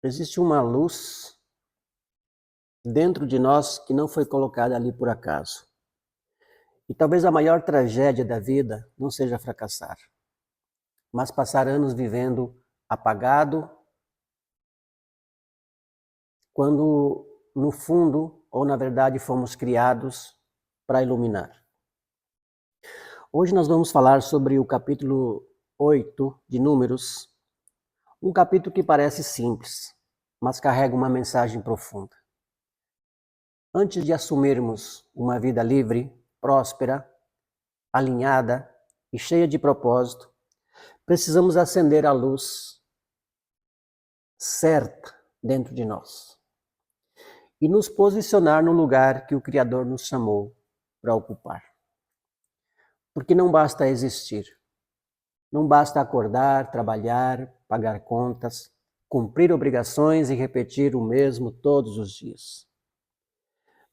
Existe uma luz dentro de nós que não foi colocada ali por acaso. E talvez a maior tragédia da vida não seja fracassar, mas passar anos vivendo apagado, quando no fundo, ou na verdade, fomos criados para iluminar. Hoje nós vamos falar sobre o capítulo 8 de Números, um capítulo que parece simples, mas carrega uma mensagem profunda. Antes de assumirmos uma vida livre, próspera, alinhada e cheia de propósito, precisamos acender a luz certa dentro de nós e nos posicionar no lugar que o Criador nos chamou para ocupar. Porque não basta existir, não basta acordar, trabalhar, pagar contas, cumprir obrigações e repetir o mesmo todos os dias.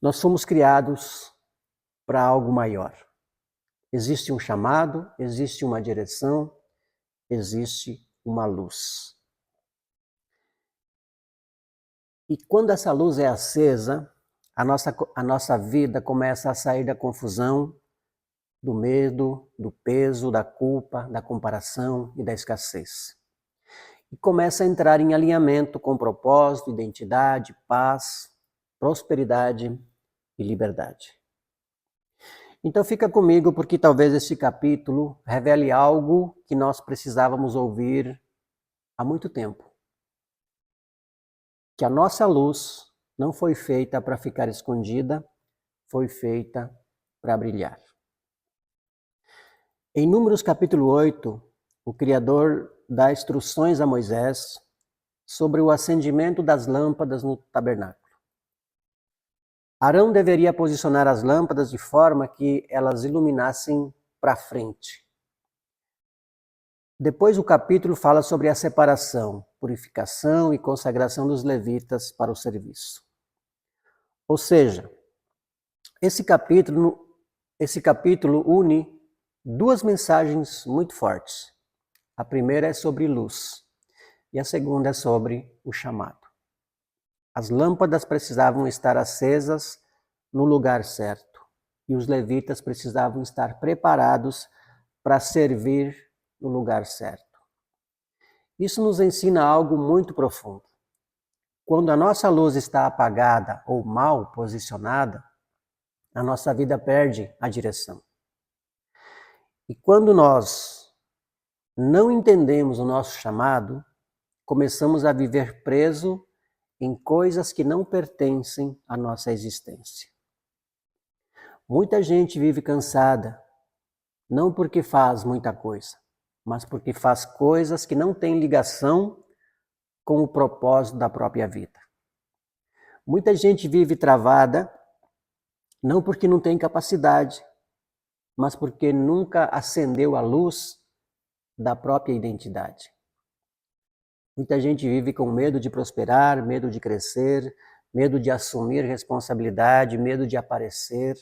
Nós fomos criados para algo maior. Existe um chamado, existe uma direção, existe uma luz. E quando essa luz é acesa, a nossa vida começa a sair da confusão, do medo, do peso, da culpa, da comparação e da escassez. E começa a entrar em alinhamento com propósito, identidade, paz, prosperidade e liberdade. Então fica comigo, porque talvez este capítulo revele algo que nós precisávamos ouvir há muito tempo. Que a nossa luz não foi feita para ficar escondida, foi feita para brilhar. Em Números capítulo 8, o Criador dá instruções a Moisés sobre o acendimento das lâmpadas no tabernáculo. Arão deveria posicionar as lâmpadas de forma que elas iluminassem para frente. Depois o capítulo fala sobre a separação, purificação e consagração dos levitas para o serviço. Ou seja, esse capítulo une duas mensagens muito fortes. A primeira é sobre luz e a segunda é sobre o chamado. As lâmpadas precisavam estar acesas no lugar certo e os levitas precisavam estar preparados para servir no lugar certo. Isso nos ensina algo muito profundo. Quando a nossa luz está apagada ou mal posicionada, a nossa vida perde a direção. E quando nós não entendemos o nosso chamado, começamos a viver preso em coisas que não pertencem à nossa existência. Muita gente vive cansada, não porque faz muita coisa, mas porque faz coisas que não têm ligação com o propósito da própria vida. Muita gente vive travada, não porque não tem capacidade, mas porque nunca acendeu a luz da própria identidade. Muita gente vive com medo de prosperar, medo de crescer, medo de assumir responsabilidade, medo de aparecer,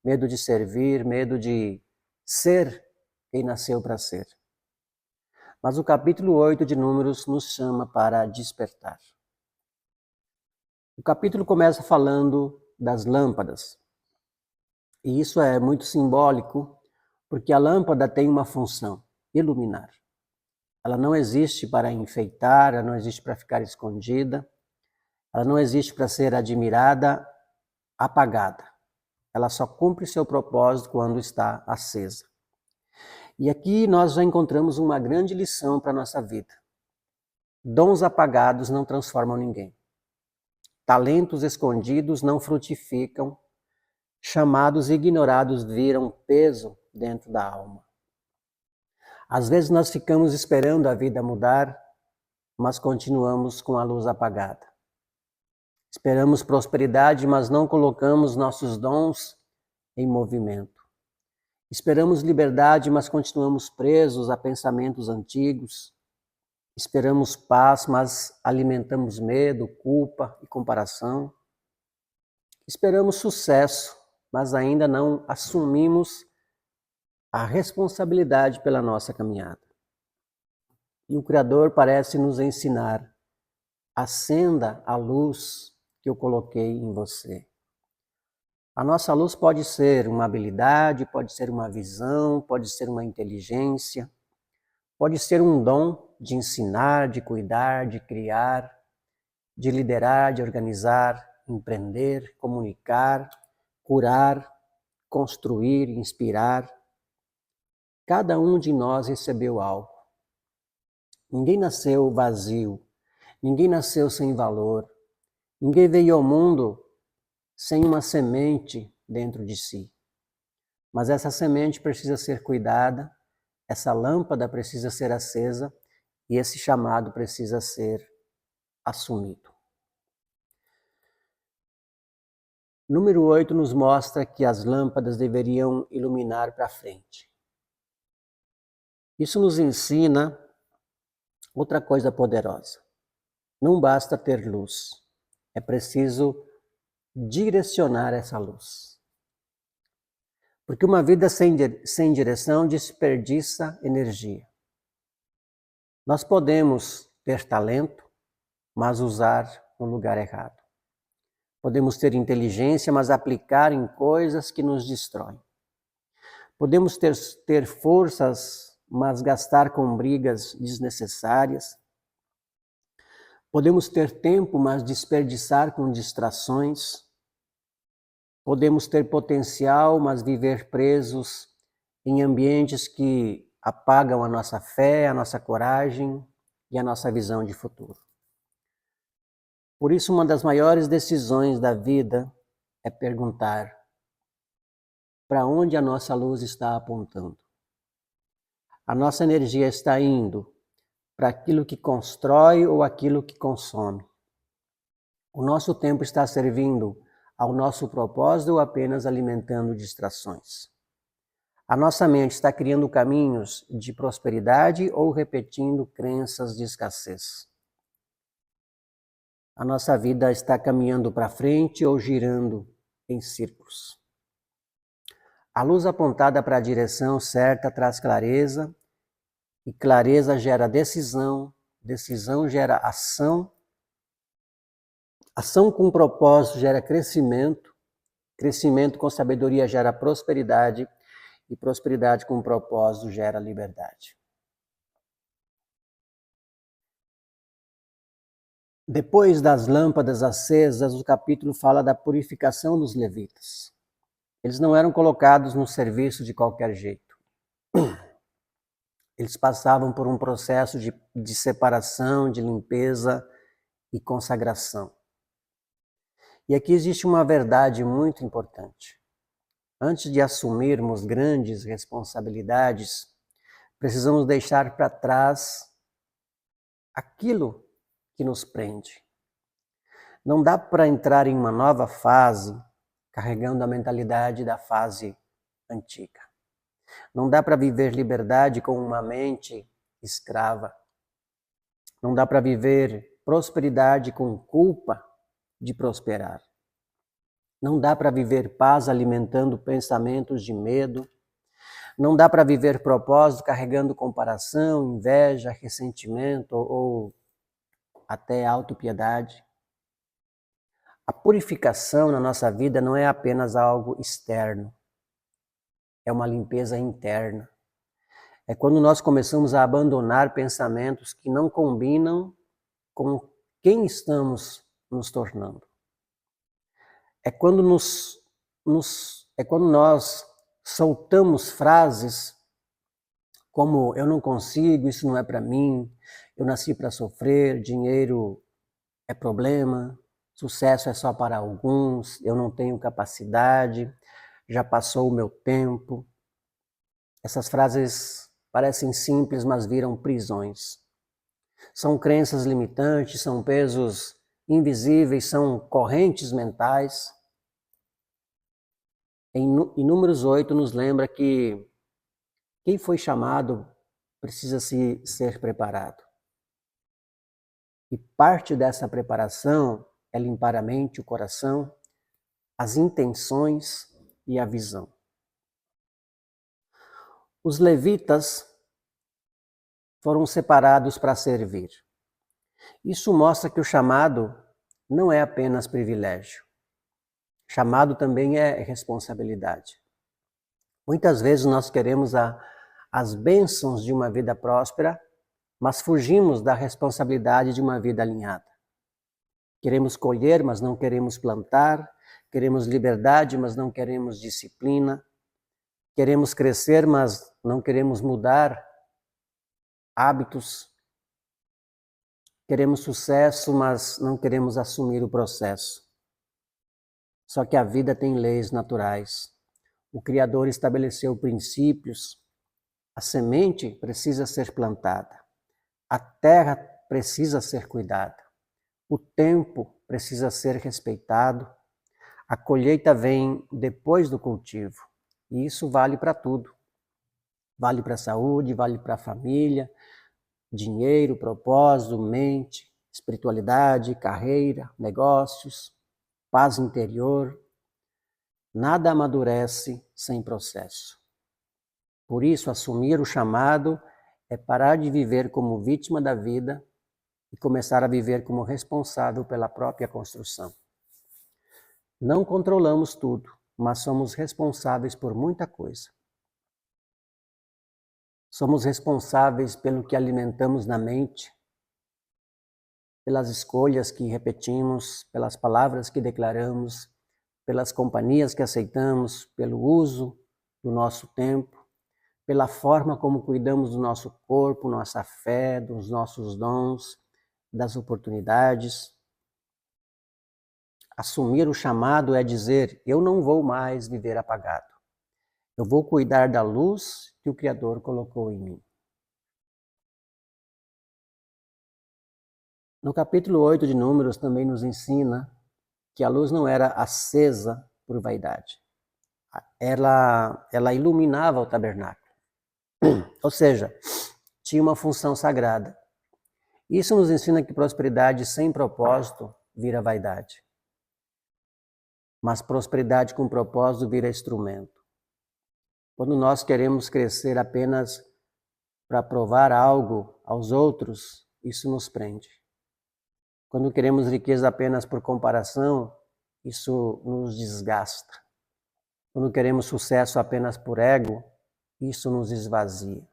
medo de servir, medo de ser quem nasceu para ser. Mas o capítulo 8 de Números nos chama para despertar. O capítulo começa falando das lâmpadas. E isso é muito simbólico, porque a lâmpada tem uma função: iluminar. Ela não existe para enfeitar, ela não existe para ficar escondida, ela não existe para ser admirada, apagada. Ela só cumpre seu propósito quando está acesa. E aqui nós já encontramos uma grande lição para a nossa vida. Dons apagados não transformam ninguém. Talentos escondidos não frutificam. Chamados ignorados viram peso dentro da alma. Às vezes nós ficamos esperando a vida mudar, mas continuamos com a luz apagada. Esperamos prosperidade, mas não colocamos nossos dons em movimento. Esperamos liberdade, mas continuamos presos a pensamentos antigos. Esperamos paz, mas alimentamos medo, culpa e comparação. Esperamos sucesso, mas ainda não assumimos a responsabilidade pela nossa caminhada. E o Criador parece nos ensinar acenda a luz que eu coloquei em você. A nossa luz pode ser uma habilidade, pode ser uma visão, pode ser uma inteligência, pode ser um dom de ensinar, de cuidar, de criar, de liderar, de organizar, empreender, comunicar, curar, construir, inspirar. Cada um de nós recebeu algo. Ninguém nasceu vazio, ninguém nasceu sem valor, ninguém veio ao mundo sem uma semente dentro de si. Mas essa semente precisa ser cuidada, essa lâmpada precisa ser acesa e esse chamado precisa ser assumido. Número 8 nos mostra que as lâmpadas deveriam iluminar para frente. Isso nos ensina outra coisa poderosa. Não basta ter luz, é preciso direcionar essa luz. Porque uma vida sem direção desperdiça energia. Nós podemos ter talento, mas usar no lugar errado. Podemos ter inteligência, mas aplicar em coisas que nos destroem. Podemos ter forças, mas gastar com brigas desnecessárias. Podemos ter tempo, mas desperdiçar com distrações. Podemos ter potencial, mas viver presos em ambientes que apagam a nossa fé, a nossa coragem e a nossa visão de futuro. Por isso, uma das maiores decisões da vida é perguntar: para onde a nossa luz está apontando? A nossa energia está indo para aquilo que constrói ou aquilo que consome? O nosso tempo está servindo ao nosso propósito ou apenas alimentando distrações? A nossa mente está criando caminhos de prosperidade ou repetindo crenças de escassez? A nossa vida está caminhando para frente ou girando em círculos? A luz apontada para a direção certa traz clareza, e clareza gera decisão, decisão gera ação, ação com propósito gera crescimento, crescimento com sabedoria gera prosperidade, e prosperidade com propósito gera liberdade. Depois das lâmpadas acesas, o capítulo fala da purificação dos levitas. Eles não eram colocados no serviço de qualquer jeito. Eles passavam por um processo de separação, de limpeza e consagração. E aqui existe uma verdade muito importante. Antes de assumirmos grandes responsabilidades, precisamos deixar para trás aquilo que nos prende. Não dá para entrar em uma nova fase carregando a mentalidade da fase antiga. Não dá para viver liberdade com uma mente escrava. Não dá para viver prosperidade com culpa de prosperar. Não dá para viver paz alimentando pensamentos de medo. Não dá para viver propósito carregando comparação, inveja, ressentimento ou até autopiedade. A purificação na nossa vida não é apenas algo externo. É uma limpeza interna. É quando nós começamos a abandonar pensamentos que não combinam com quem estamos nos tornando. É quando nós soltamos frases como eu não consigo, isso não é para mim, eu nasci para sofrer, dinheiro é problema, sucesso é só para alguns, eu não tenho capacidade, já passou o meu tempo. Essas frases parecem simples, mas viram prisões. São crenças limitantes, são pesos invisíveis, são correntes mentais. Em Números 8 nos lembra que quem foi chamado precisa ser preparado. E parte dessa preparação é limpar a mente, o coração, as intenções e a visão. Os levitas foram separados para servir. Isso mostra que o chamado não é apenas privilégio. Chamado também é responsabilidade. Muitas vezes nós queremos as bênçãos de uma vida próspera, mas fugimos da responsabilidade de uma vida alinhada. Queremos colher, mas não queremos plantar. Queremos liberdade, mas não queremos disciplina. Queremos crescer, mas não queremos mudar hábitos. Queremos sucesso, mas não queremos assumir o processo. Só que a vida tem leis naturais. O Criador estabeleceu princípios. A semente precisa ser plantada. A terra precisa ser cuidada. O tempo precisa ser respeitado. A colheita vem depois do cultivo. E isso vale para tudo. Vale para a saúde, vale para a família, dinheiro, propósito, mente, espiritualidade, carreira, negócios, paz interior. Nada amadurece sem processo. Por isso, assumir o chamado é parar de viver como vítima da vida e começar a viver como responsável pela própria construção. Não controlamos tudo, mas somos responsáveis por muita coisa. Somos responsáveis pelo que alimentamos na mente, pelas escolhas que repetimos, pelas palavras que declaramos, pelas companhias que aceitamos, pelo uso do nosso tempo, pela forma como cuidamos do nosso corpo, nossa fé, dos nossos dons, das oportunidades. Assumir o chamado é dizer: eu não vou mais viver apagado. Eu vou cuidar da luz que o Criador colocou em mim. No capítulo 8 de Números também nos ensina que a luz não era acesa por vaidade. Ela iluminava o tabernáculo. Ou seja, tinha uma função sagrada. Isso nos ensina que prosperidade sem propósito vira vaidade. Mas prosperidade com propósito vira instrumento. Quando nós queremos crescer apenas para provar algo aos outros, isso nos prende. Quando queremos riqueza apenas por comparação, isso nos desgasta. Quando queremos sucesso apenas por ego, isso nos esvazia.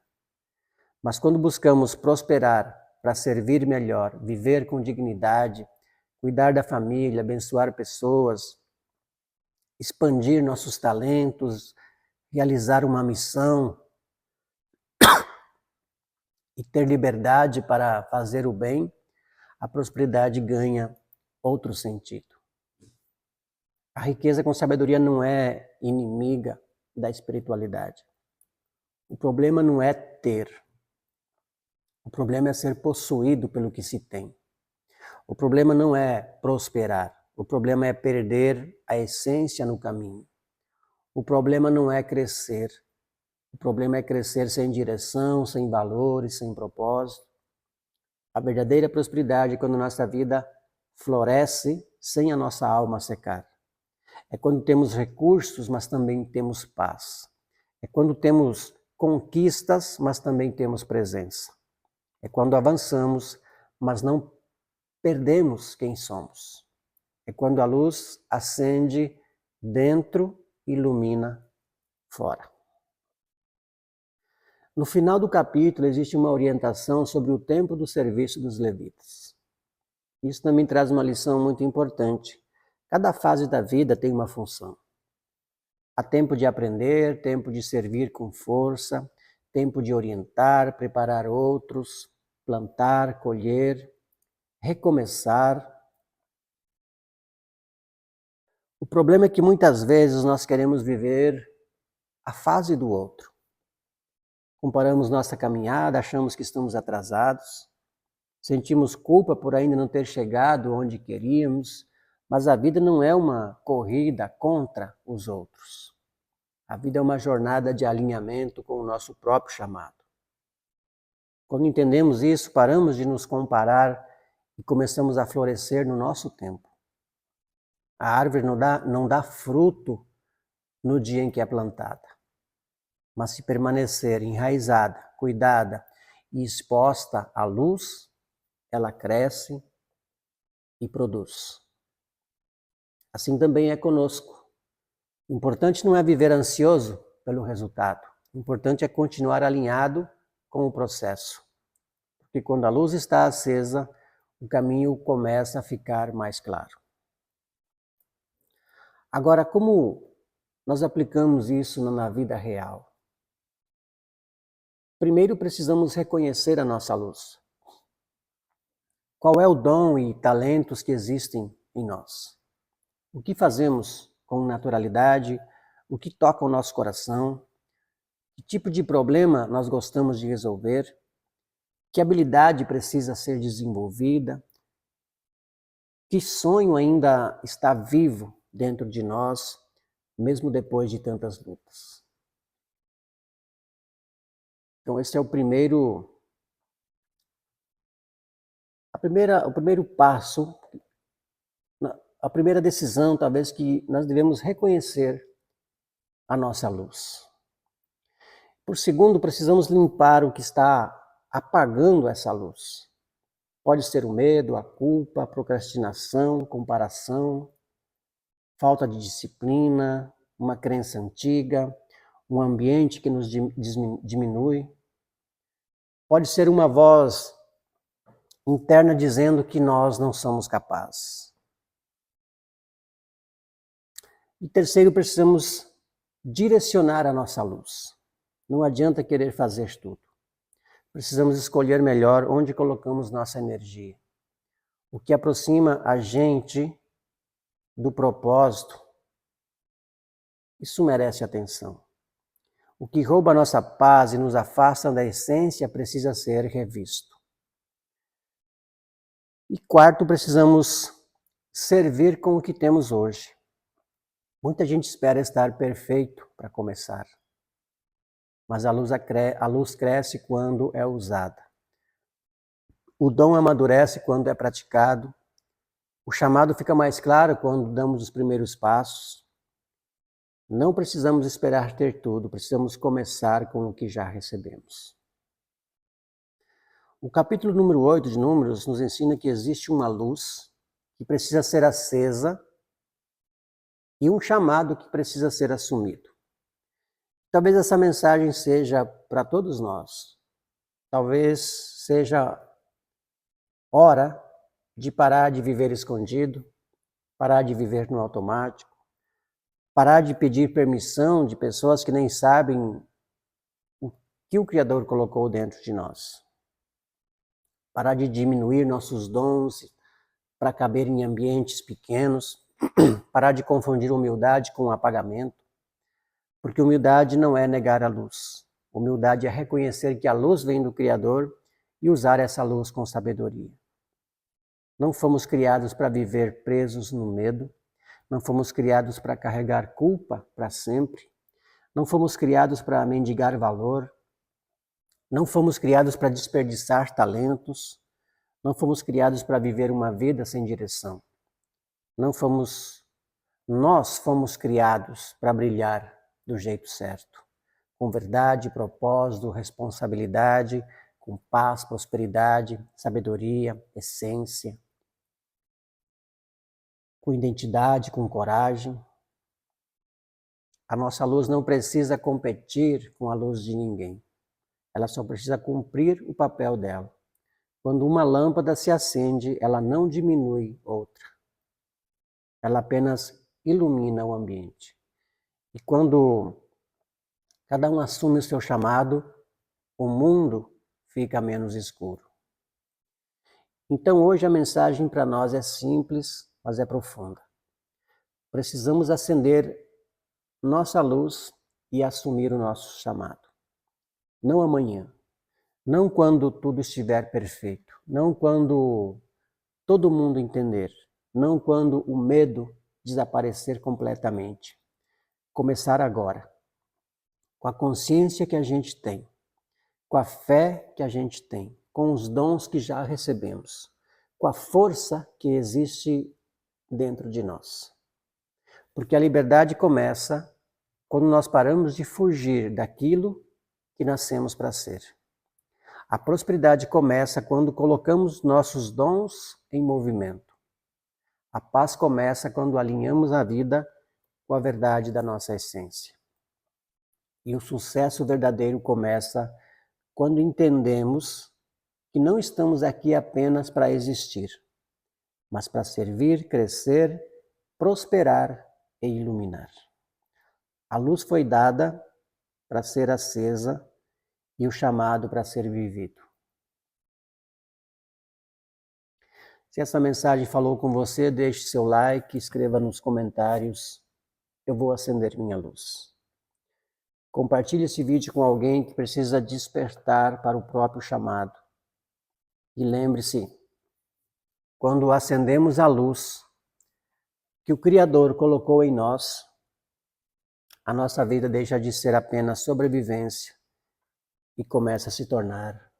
Mas quando buscamos prosperar para servir melhor, viver com dignidade, cuidar da família, abençoar pessoas, expandir nossos talentos, realizar uma missão e ter liberdade para fazer o bem, a prosperidade ganha outro sentido. A riqueza com sabedoria não é inimiga da espiritualidade. O problema não é ter. O problema é ser possuído pelo que se tem. O problema não é prosperar. O problema é perder a essência no caminho. O problema não é crescer. O problema é crescer sem direção, sem valores, sem propósito. A verdadeira prosperidade é quando nossa vida floresce sem a nossa alma secar. É quando temos recursos, mas também temos paz. É quando temos conquistas, mas também temos presença. É quando avançamos, mas não perdemos quem somos. É quando a luz acende dentro e ilumina fora. No final do capítulo existe uma orientação sobre o tempo do serviço dos levitas. Isso também traz uma lição muito importante. Cada fase da vida tem uma função. Há tempo de aprender, tempo de servir com força, tempo de orientar, preparar outros, plantar, colher, recomeçar. O problema é que muitas vezes nós queremos viver a fase do outro. Comparamos nossa caminhada, achamos que estamos atrasados, sentimos culpa por ainda não ter chegado onde queríamos, mas a vida não é uma corrida contra os outros. A vida é uma jornada de alinhamento com o nosso próprio chamado. Quando entendemos isso, paramos de nos comparar e começamos a florescer no nosso tempo. A árvore não dá fruto no dia em que é plantada, mas se permanecer enraizada, cuidada e exposta à luz, ela cresce e produz. Assim também é conosco. O importante não é viver ansioso pelo resultado. O importante é continuar alinhado com o processo. Porque quando a luz está acesa, o caminho começa a ficar mais claro. Agora, como nós aplicamos isso na vida real? Primeiro precisamos reconhecer a nossa luz. Qual é o dom e talentos que existem em nós? O que fazemos com naturalidade? O que toca o nosso coração? Que tipo de problema nós gostamos de resolver? Que habilidade precisa ser desenvolvida? Que sonho ainda está vivo dentro de nós, mesmo depois de tantas lutas? Então esse é o primeiro passo, a primeira decisão, talvez, que nós devemos reconhecer a nossa luz. Por segundo, precisamos limpar o que está apagando essa luz. Pode ser o medo, a culpa, a procrastinação, comparação, falta de disciplina, uma crença antiga, um ambiente que nos diminui. Pode ser uma voz interna dizendo que nós não somos capazes. E terceiro, precisamos direcionar a nossa luz. Não adianta querer fazer tudo. Precisamos escolher melhor onde colocamos nossa energia. O que aproxima a gente do propósito, isso merece atenção. O que rouba a nossa paz e nos afasta da essência precisa ser revisto. E quarto, precisamos servir com o que temos hoje. Muita gente espera estar perfeito para começar, mas a luz cresce quando é usada. O dom amadurece quando é praticado. O chamado fica mais claro quando damos os primeiros passos. Não precisamos esperar ter tudo, precisamos começar com o que já recebemos. O capítulo número 8 de Números nos ensina que existe uma luz que precisa ser acesa e um chamado que precisa ser assumido. Talvez essa mensagem seja para todos nós. Talvez seja hora de parar de viver escondido, parar de viver no automático, parar de pedir permissão de pessoas que nem sabem o que o Criador colocou dentro de nós. Parar de diminuir nossos dons para caber em ambientes pequenos, parar de confundir humildade com apagamento, porque humildade não é negar a luz. Humildade é reconhecer que a luz vem do Criador e usar essa luz com sabedoria. Não fomos criados para viver presos no medo, não fomos criados para carregar culpa para sempre, não fomos criados para mendigar valor, não fomos criados para desperdiçar talentos, não fomos criados para viver uma vida sem direção. Nós fomos criados para brilhar do jeito certo, com verdade, propósito, responsabilidade, com paz, prosperidade, sabedoria, essência, com identidade, com coragem. A nossa luz não precisa competir com a luz de ninguém. Ela só precisa cumprir o papel dela. Quando uma lâmpada se acende, ela não diminui outra. Ela apenas ilumina o ambiente. E quando cada um assume o seu chamado, o mundo fica menos escuro. Então hoje a mensagem para nós é simples, mas é profunda. Precisamos acender nossa luz e assumir o nosso chamado. Não amanhã, não quando tudo estiver perfeito, não quando todo mundo entender, não quando o medo desaparecer completamente. Começar agora, com a consciência que a gente tem, com a fé que a gente tem, com os dons que já recebemos, com a força que existe dentro de nós. Porque a liberdade começa quando nós paramos de fugir daquilo que nascemos para ser. A prosperidade começa quando colocamos nossos dons em movimento. A paz começa quando alinhamos a vida com a verdade da nossa essência. E o sucesso verdadeiro começa quando entendemos que não estamos aqui apenas para existir, mas para servir, crescer, prosperar e iluminar. A luz foi dada para ser acesa e o chamado para ser vivido. Se essa mensagem falou com você, deixe seu like, escreva nos comentários. Eu vou acender minha luz. Compartilhe esse vídeo com alguém que precisa despertar para o próprio chamado. E lembre-se, quando acendemos a luz que o Criador colocou em nós, a nossa vida deixa de ser apenas sobrevivência e começa a se tornar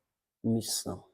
missão.